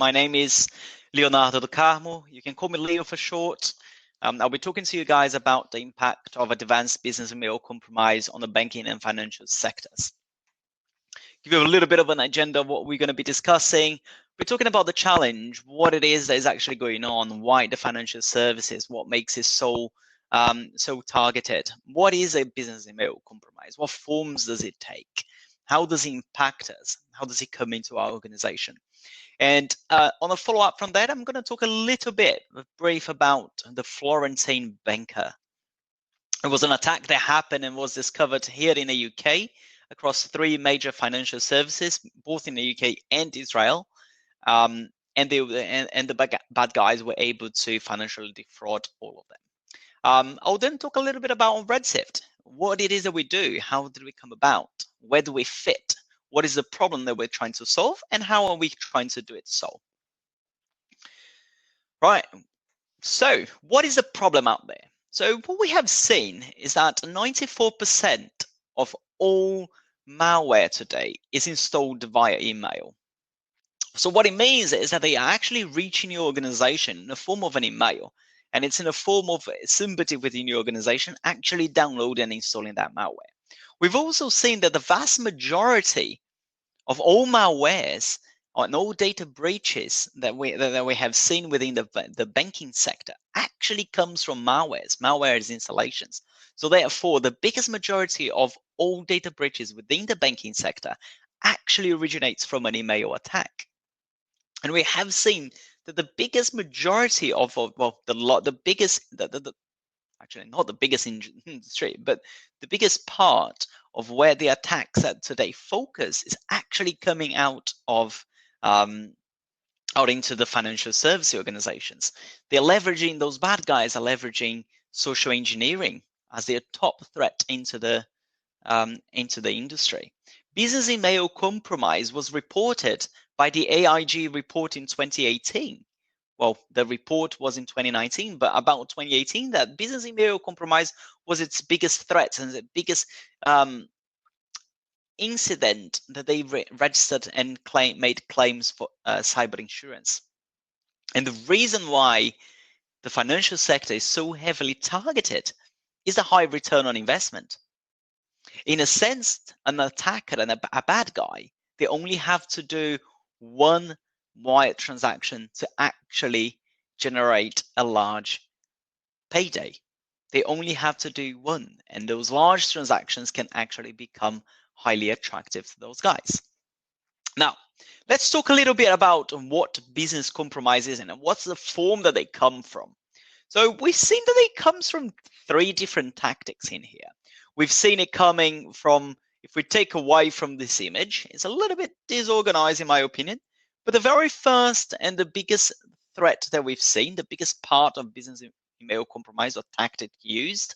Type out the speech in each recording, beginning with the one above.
My name is Leonardo do Carmo. You can call me Leo for short. I'll be talking to you guys about the impact of advanced business email compromise on the banking and financial sectors. Give you a little bit of an agenda of what we're going to be discussing. We're talking about the challenge, what it is that is actually going on, why the financial services, what makes it so targeted. What is a business email compromise? What forms does it take? How does it impact us? How does it come into our organization? And on a follow-up from that, I'm going to talk a little bit, brief about the Florentine Banker. It was an attack that happened and was discovered here in the UK across 3 major financial services, both in the UK and Israel. And the bad guys were able to financially defraud all of them. I'll then talk a little bit about Red Sift, what it is that we do, how did we come about, where do we fit, what is the problem that we're trying to solve, and how are we trying to do it so? Right, so what is the problem out there? So what we have seen is that 94% of all malware today is installed via email. So what it means is that they are actually reaching your organization in the form of an email, and it's in the form of somebody within your organization actually downloading and installing that malware. We've also seen that the vast majority of all malwares and all data breaches that we have seen within the banking sector actually comes from malwares installations. So therefore, the biggest majority of all data breaches within the banking sector actually originates from an email attack. And we have seen that the biggest majority of actually not the biggest industry, but the biggest part of where the attacks at today focus is actually coming out of out into the financial service organizations. They're leveraging, those bad guys are leveraging social engineering as their top threat into the industry. Business email compromise was reported by the AIG report in 2018. Well, the report was in 2019, but about 2018, that business email compromise was its biggest threat and the biggest incident that they registered and made claims for cyber insurance. And the reason why the financial sector is so heavily targeted is the high return on investment. In a sense, an attacker and a bad guy, they only have to do one wire transaction to actually generate a large payday. They only have to do one, and those large transactions can actually become highly attractive to those guys. Now, let's talk a little bit about what business compromise is and what's the form that they come from. So we've seen that it comes from 3 different tactics in here. We've seen it coming from, if we take away from this image, it's a little bit disorganized in my opinion, but the very first and the biggest threat that we've seen, the biggest part of business email compromise or tactic used,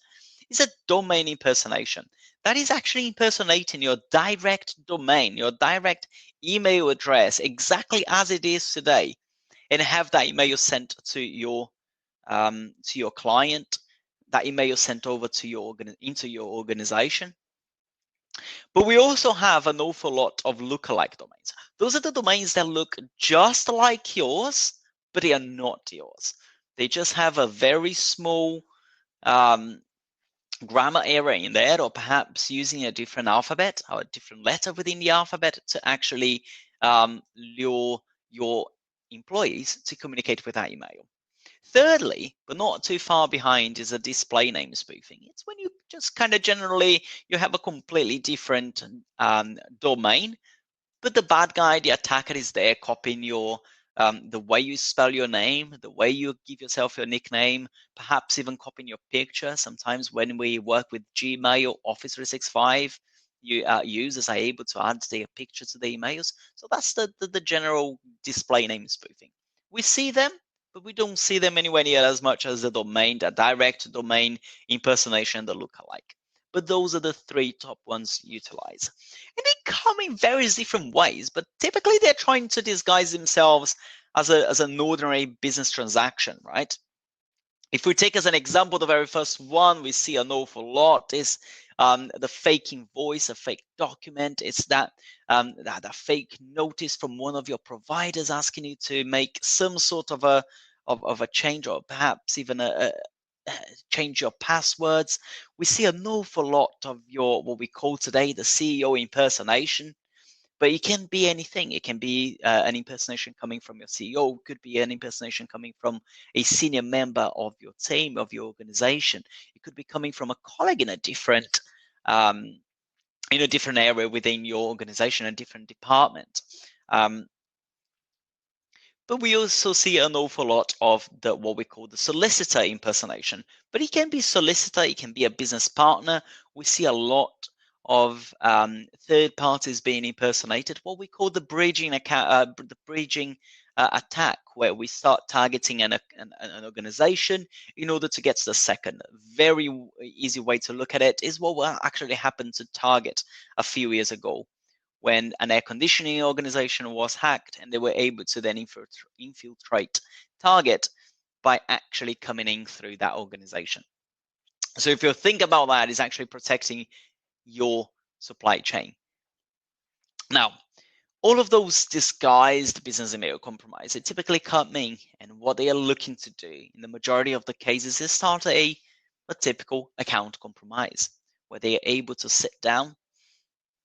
is a domain impersonation. That is actually impersonating your direct domain, your direct email address, exactly as it is today, and have that email sent to your client, that email sent over to into your organization. But we also have an awful lot of lookalike domains. Those are the domains that look just like yours, but they are not yours. They just have a very small grammar error in there, or perhaps using a different alphabet or a different letter within the alphabet to actually lure your employees to communicate with that email. Thirdly, but not too far behind, is a display name spoofing. It's when you just kind of generally, you have a completely different domain, but the bad guy, the attacker, is there copying your the way you spell your name, the way you give yourself your nickname, perhaps even copying your picture. Sometimes when we work with Gmail or Office 365, users are able to add their picture to the emails. So that's the general display name spoofing. We see them, but we don't see them anywhere near as much as the domain, the direct domain impersonation, the lookalike. But those are the 3 top ones utilized. And they come in various different ways, but typically they're trying to disguise themselves as an ordinary business transaction, right? If we take as an example, the very first one we see an awful lot is the faking voice, a fake document. It's that fake notice from one of your providers asking you to make some sort of a change, or perhaps even change your passwords. We see an awful lot of your what we call today the CEO impersonation. But it can be anything. It can be an impersonation coming from your CEO. It could be an impersonation coming from a senior member of your team, of your organization. It could be coming from a colleague um, in a different area within your organization, a different department. But we also see an awful lot of what we call the solicitor impersonation. But it can be solicitor, it can be a business partner. We see a lot of third parties being impersonated. What we call the bridging attack, where we start targeting an organization in order to get to the second. Very easy way to look at it is what actually happened to Target a few years ago, when an air conditioning organization was hacked, and they were able to then infiltrate Target by actually coming in through that organization. So if you think about that, it's actually protecting your supply chain. Now, all of those disguised business email compromise, they typically come in, and what they are looking to do in the majority of the cases is start a typical account compromise, where they are able to sit down,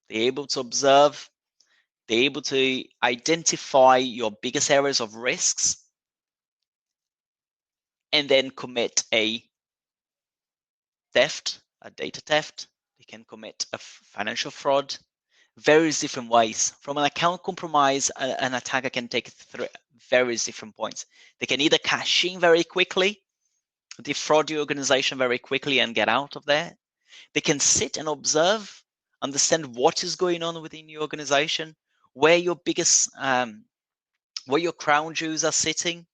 they're able to observe, they're able to identify your biggest areas of risks, and then commit a theft, a data theft. They can commit a financial fraud, various different ways. From an account compromise, an attacker can take various different points. They can either cash in very quickly, defraud your organization very quickly and get out of there. They can sit and observe, understand what is going on within your organization, where your biggest where your crown jewels are sitting,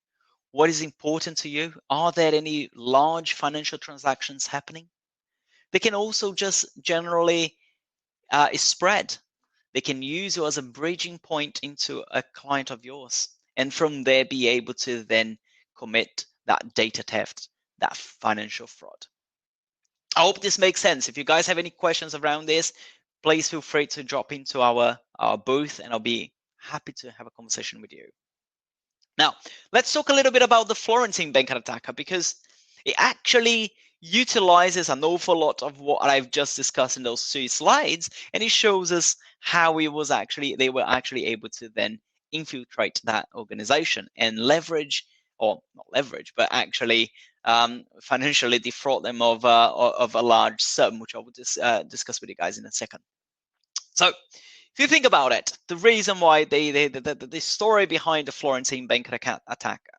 what is important to you. Are there any large financial transactions happening? They can also just generally spread. They can use you as a bridging point into a client of yours, and from there be able to then commit that data theft, that financial fraud. I hope this makes sense. If you guys have any questions around this, please feel free to drop into our booth, and I'll be happy to have a conversation with you. Now, let's talk a little bit about the Florentine Banker attacker, because it actually utilizes an awful lot of what I've just discussed in those 2 slides, and it shows us how they were actually able to then infiltrate that organization and leverage, or not leverage, but actually financially defraud them of a large sum, which I will discuss with you guys in a second. So if you think about it, the reason why the story behind the Florentine Banker attacker,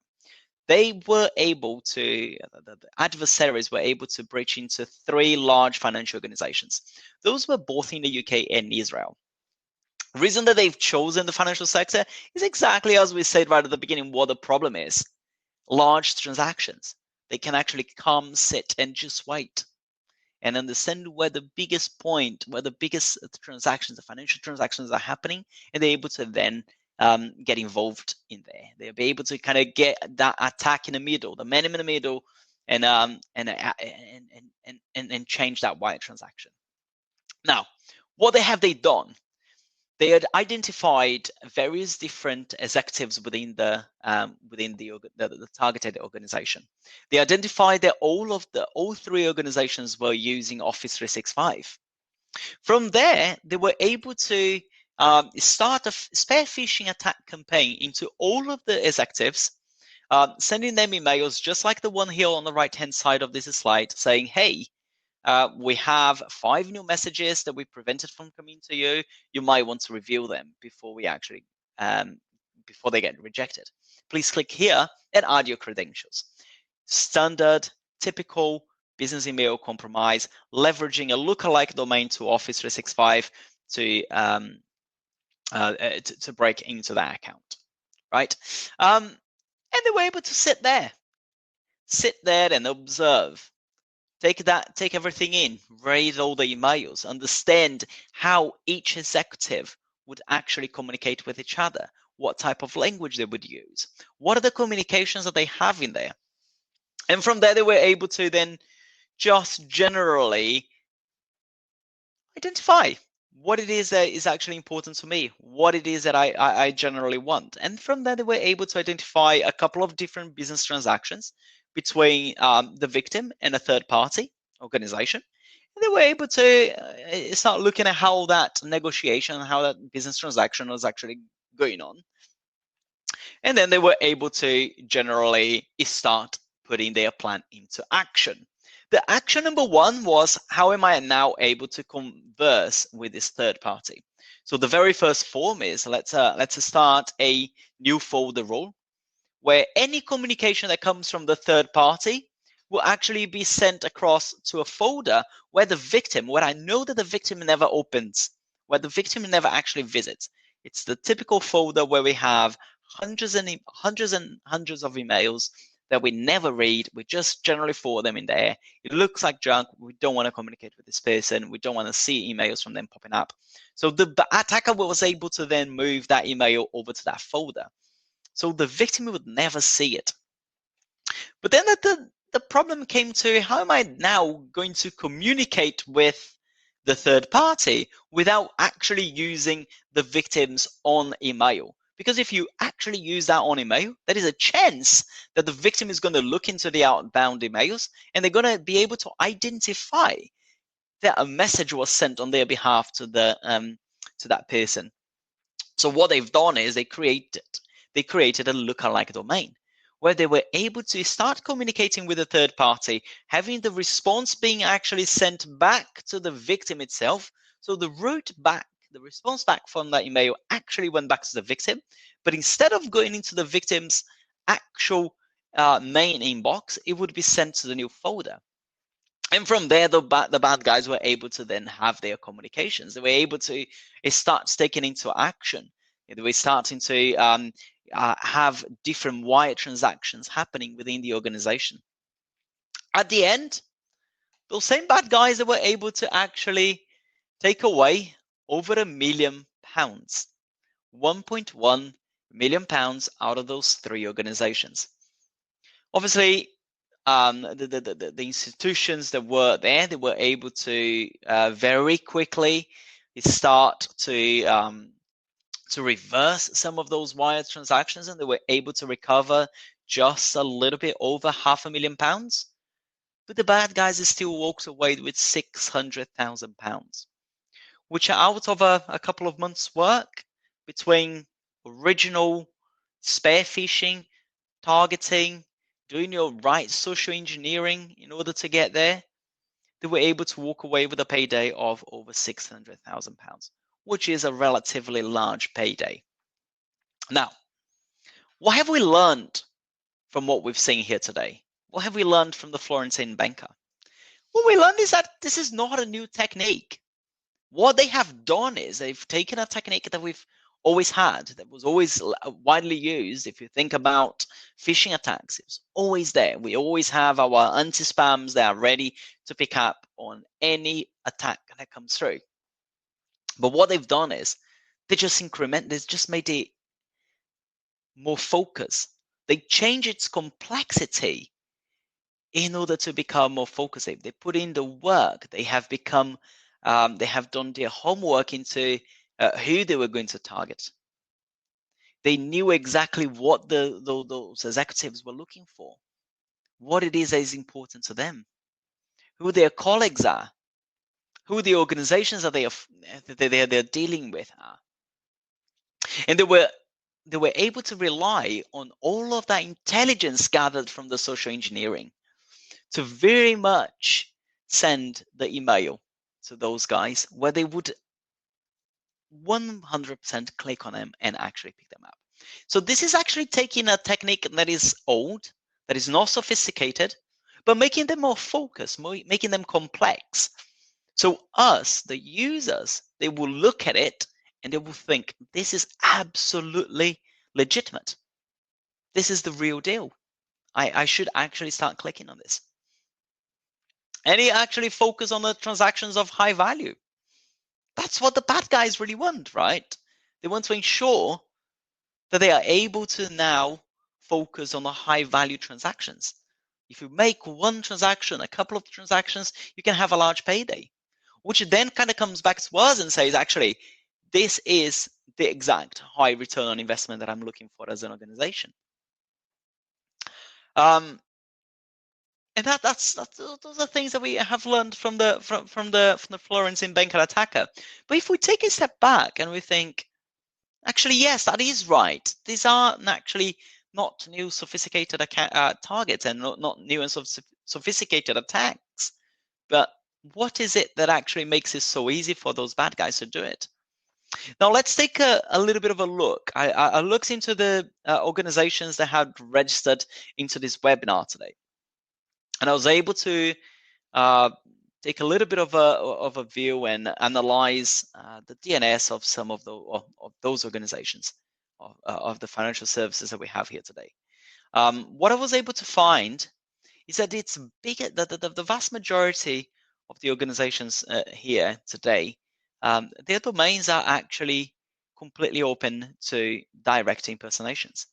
they were able to, the adversaries were able to breach into 3 large financial organizations. Those were both in the UK and Israel. The reason that they've chosen the financial sector is exactly as we said right at the beginning, what the problem is. Large transactions. They can actually come, sit, and just wait and understand where the biggest transactions, the financial transactions are happening, and they're able to then get involved in there. They'll be able to kind of get that attack in the middle, the man in the middle, and change that wire transaction. Now, what have they done? They had identified various different executives within the targeted organization. They identified that all 3 organizations were using Office 365. From there, they were able to start a spear phishing attack campaign into all of the executives, sending them emails just like the one here on the right-hand side of this slide, saying, hey, we have 5 new messages that we prevented from coming to you. You might want to review them before we actually, before they get rejected. Please click here and add your credentials. Standard, typical business email compromise, leveraging a lookalike domain to Office 365 to break into that account, right? And they were able to sit there and observe. Take everything in, read all the emails, understand how each executive would actually communicate with each other, what type of language they would use, what are the communications that they have in there. And from there, they were able to then just generally identify what it is that is actually important to me, what it is that I generally want. And from there, they were able to identify a couple of different business transactions between the victim and a third party organization. And they were able to start looking at how that negotiation, how that business transaction was actually going on. And then they were able to generally start putting their plan into action. The action number one was, how am I now able to converse with this third party? So the very first form is, let's start a new folder rule where any communication that comes from the third party will actually be sent across to a folder where the victim, where I know that the victim never opens, where the victim never actually visits. It's the typical folder where we have hundreds of emails that we never read. We just generally forward them in there. It looks like junk. We don't want to communicate with this person. We don't want to see emails from them popping up. So the attacker was able to then move that email over to that folder. So the victim would never see it. But then the problem came to, how am I now going to communicate with the third party without actually using the victim's own email? Because if you actually use that on email, there is a chance that the victim is going to look into the outbound emails and they're going to be able to identify that a message was sent on their behalf to that person. So what they've done is they created a lookalike domain where they were able to start communicating with a third party, having the response being actually sent back to the victim itself. So the response back from that email actually went back to the victim, but instead of going into the victim's actual main inbox, it would be sent to the new folder. And from there, the bad guys were able to then have their communications. They were able to start taking into action. They were starting to have different wire transactions happening within the organization. At the end, those same bad guys that were able to actually take away over £1 million, £1.1 million out of those three organizations. Obviously, the institutions that were there, they were able to very quickly start to reverse some of those wire transactions, and they were able to recover just a little bit over £500,000. But the bad guys still walked away with £600,000, which are out of a couple of months' work between original spear phishing, targeting, doing your right social engineering in order to get there. They were able to walk away with a payday of over £600,000, which is a relatively large payday. Now, what have we learned from what we've seen here today? What have we learned from the Florentine Banker? What we learned is that this is not a new technique. What they have done is they've taken a technique that we've always had, that was always widely used. If you think about phishing attacks, it's always there. We always have our anti-spams that are ready to pick up on any attack that comes through. But what they've done is they just made it more focused. They change its complexity in order to become more focused. They put in the work. They have become, they have done their homework into who they were going to target. They knew exactly what those executives were looking for, what it is that is important to them, who their colleagues are, who the organizations that they're dealing with are. And they were able to rely on all of that intelligence gathered from the social engineering to very much send the email to those guys where they would 100% click on them and actually pick them up. So this is actually taking a technique that is old, that is not sophisticated, but making them more focused, making them complex. So us, the users, they will look at it and they will think, this is absolutely legitimate. This is the real deal. I should actually start clicking on this. And it actually focus on the transactions of high value. That's what the bad guys really want, right? They want to ensure that they are able to now focus on the high value transactions. If you make one transaction, a couple of transactions, you can have a large payday, which then kind of comes back to us and says, actually, this is the exact high return on investment that I'm looking for as an organization. And those are things that we have learned from the Florentine Banker attacker. But if we take a step back and we think, actually, yes, that is right. These are actually not new sophisticated targets and not new and sophisticated attacks. But what is it that actually makes it so easy for those bad guys to do it? Now, let's take a little bit of a look. I looked into the organizations that had registered into this webinar today. And I was able to take a little bit of a view and analyze the DNS of some of those organizations, of the financial services that we have here today. What I was able to find is that it's bigger. The vast majority of the organizations here today, their domains are actually completely open to direct impersonations.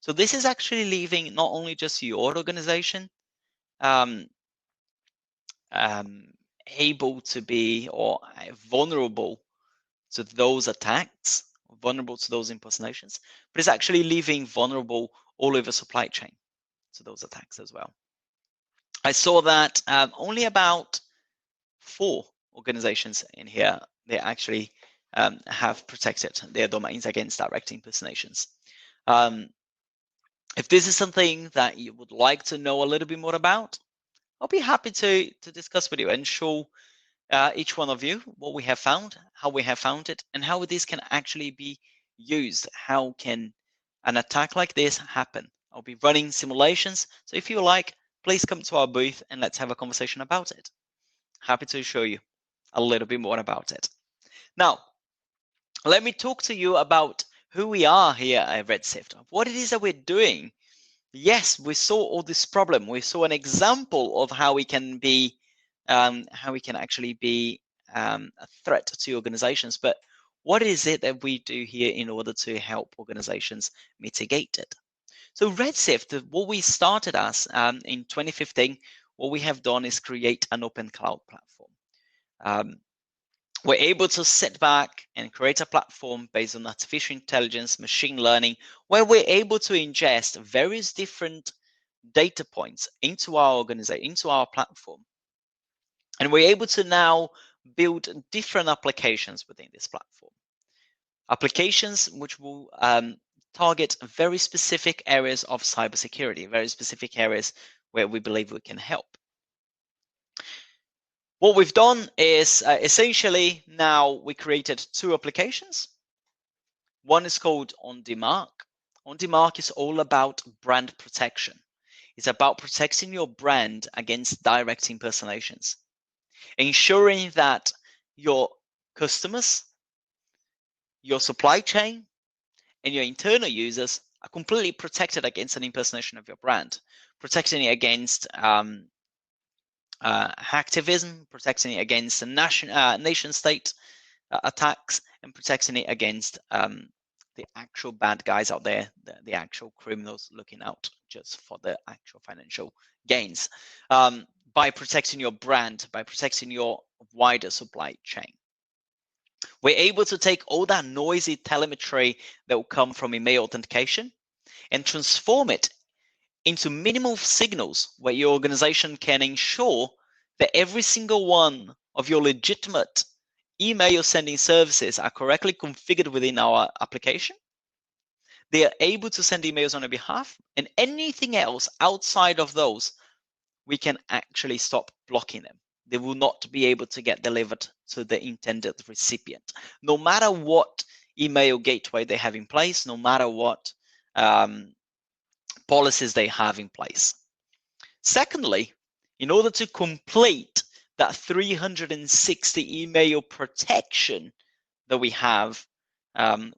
So this is actually leaving not only just your organization able to be or vulnerable to those attacks, vulnerable to those impersonations, but it's actually leaving vulnerable all over supply chain to those attacks as well. I saw that only about 4 organizations in here, they actually have protected their domains against direct impersonations. If this is something that you would like to know a little bit more about, I'll be happy to discuss with you and show each one of you what we have found, how we have found it, and how this can actually be used. How can an attack like this happen? I'll be running simulations, so if you like, please come to our booth and let's have a conversation about it. Happy to show you a little bit more about it. Now, let me talk to you about who we are here at Red Sift, what it is that we're doing. Yes, we saw all this problem. We saw an example of how we can be, actually be a threat to organizations. But what is it that we do here in order to help organizations mitigate it? So Red Sift, what we started as in 2015, what we have done is create an open cloud platform. We're able to sit back and create a platform based on artificial intelligence, machine learning, where we're able to ingest various different data points into our organization, into our platform. And we're able to now build different applications within this platform. Applications which will target very specific areas of cybersecurity, very specific areas where we believe we can help. What we've done is essentially now we created 2 applications. One is called OnDemark. OnDemark is all about brand protection. It's about protecting your brand against direct impersonations, ensuring that your customers, your supply chain, and your internal users are completely protected against an impersonation of your brand, protecting it against hacktivism, protecting it against nation state attacks, and protecting it against the actual bad guys out there, the actual criminals looking out just for the actual financial gains, by protecting your brand, by protecting your wider supply chain. We're able to take all that noisy telemetry that will come from email authentication and transform it into minimal signals where your organization can ensure that every single one of your legitimate email sending services are correctly configured within our application. They are able to send emails on your behalf, and anything else outside of those, we can actually stop blocking them. They will not be able to get delivered to the intended recipient, no matter what email gateway they have in place, no matter what policies they have in place. Secondly, in order to complete that 360 email protection that we have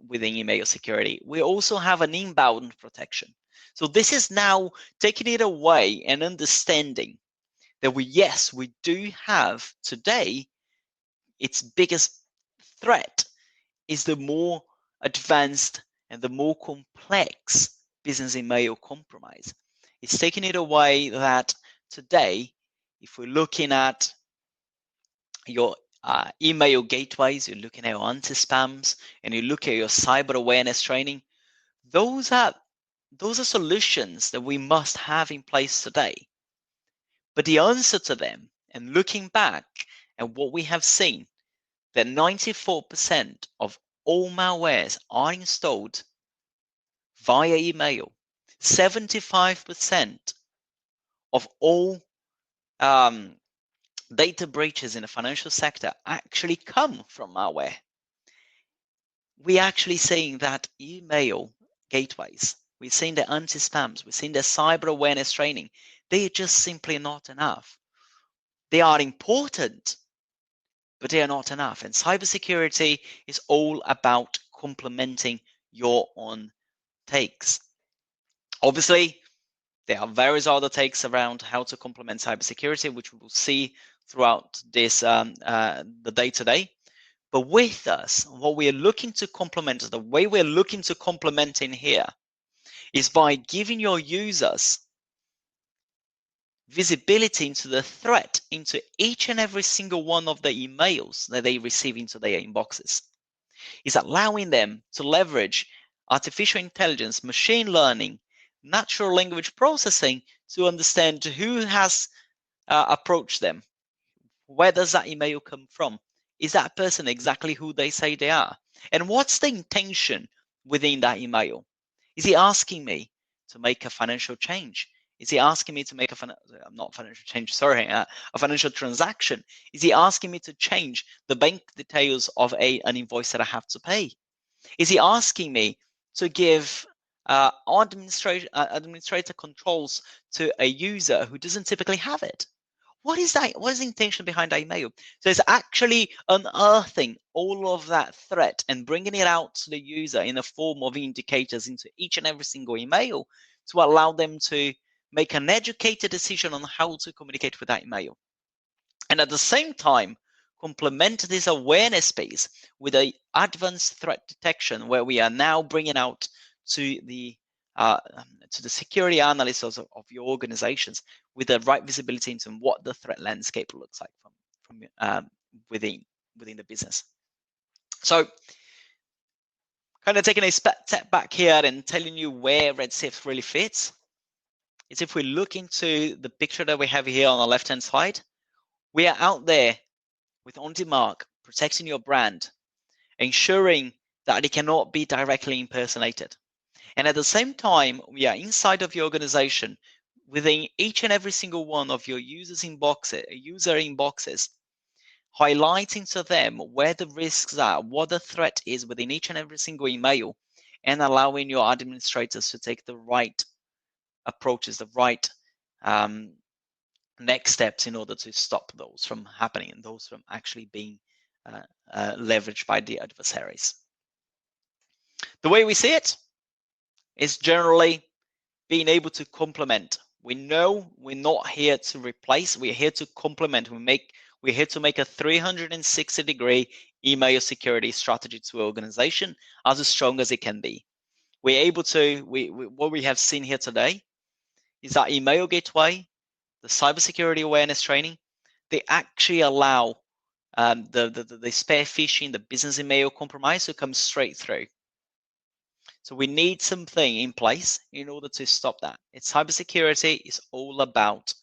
within email security, we also have an inbound protection. So this is now taking it away and understanding that we do have today, its biggest threat is the more advanced and the more complex business email compromise. It's taking it away that today, if we're looking at your email gateways, you're looking at your anti-spams, and you look at your cyber awareness training, those are solutions that we must have in place today. But the answer to them, and looking back at what we have seen, that 94% of all malwares are installed via email. 75% of all data breaches in the financial sector actually come from malware. We're actually seeing that email gateways, we're seeing the anti-spams, we're seeing the cyber awareness training. They are just simply not enough. They are important, but they are not enough. And cybersecurity is all about complementing your own takes. Obviously, there are various other takes around how to complement cybersecurity, which we will see throughout this the day today. But with us, what we are looking to complement, the way we're looking to complement in here, is by giving your users visibility into the threat into each and every single one of the emails that they receive into their inboxes. It's allowing them to leverage artificial intelligence, machine learning, natural language processing to understand who has approached them. Where does that email come from? Is that person exactly who they say they are? And what's the intention within that email? Is he asking me to make a financial change? Is he asking me to make a financial transaction? Is he asking me to change the bank details of an invoice that I have to pay? Is he asking me to give administrator controls to a user who doesn't typically have it? What is that? What is the intention behind that email? So it's actually unearthing all of that threat and bringing it out to the user in the form of indicators into each and every single email to allow them to make an educated decision on how to communicate with that email. And at the same time, complement this awareness space with an advanced threat detection, where we are now bringing out to the security analysts of your organizations with the right visibility into what the threat landscape looks like from within the business. So, kind of taking a step back here and telling you where Red Sift really fits is if we look into the picture that we have here on the left-hand side, we are out there with OnDemark, protecting your brand, ensuring that it cannot be directly impersonated. And at the same time, we are inside of your organization within each and every single one of your user inboxes, highlighting to them where the risks are, what the threat is within each and every single email, and allowing your administrators to take the right approaches, the right next steps in order to stop those from happening and those from actually being leveraged by the adversaries. The way we see it is generally being able to complement. We know we're not here to replace, we're here to complement. We're here to make a 360-degree email security strategy to an organization as strong as it can be. We're able to, what we have seen here today is that email gateway, the cybersecurity awareness training, they actually allow the spear phishing, the business email compromise to come straight through. So we need something in place in order to stop that. Cybersecurity is all about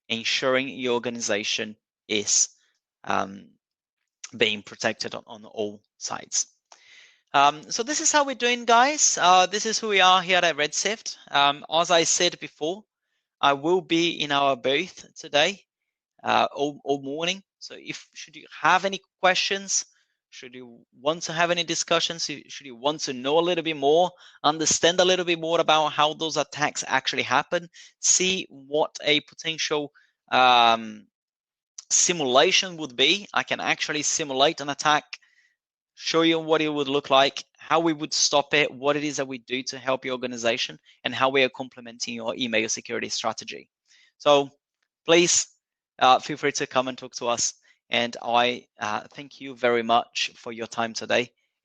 ensuring your organization is being protected on all sides. So this is how we're doing, guys. This is who we are here at Red Sift. As I said before, I will be in our booth today all morning. So should you have any questions, should you want to have any discussions, should you want to know a little bit more, understand a little bit more about how those attacks actually happen, see what a potential simulation would be. I can actually simulate an attack, show you what it would look like, how we would stop it, what it is that we do to help your organization, and how we are complementing your email security strategy. So please feel free to come and talk to us. And I thank you very much for your time today.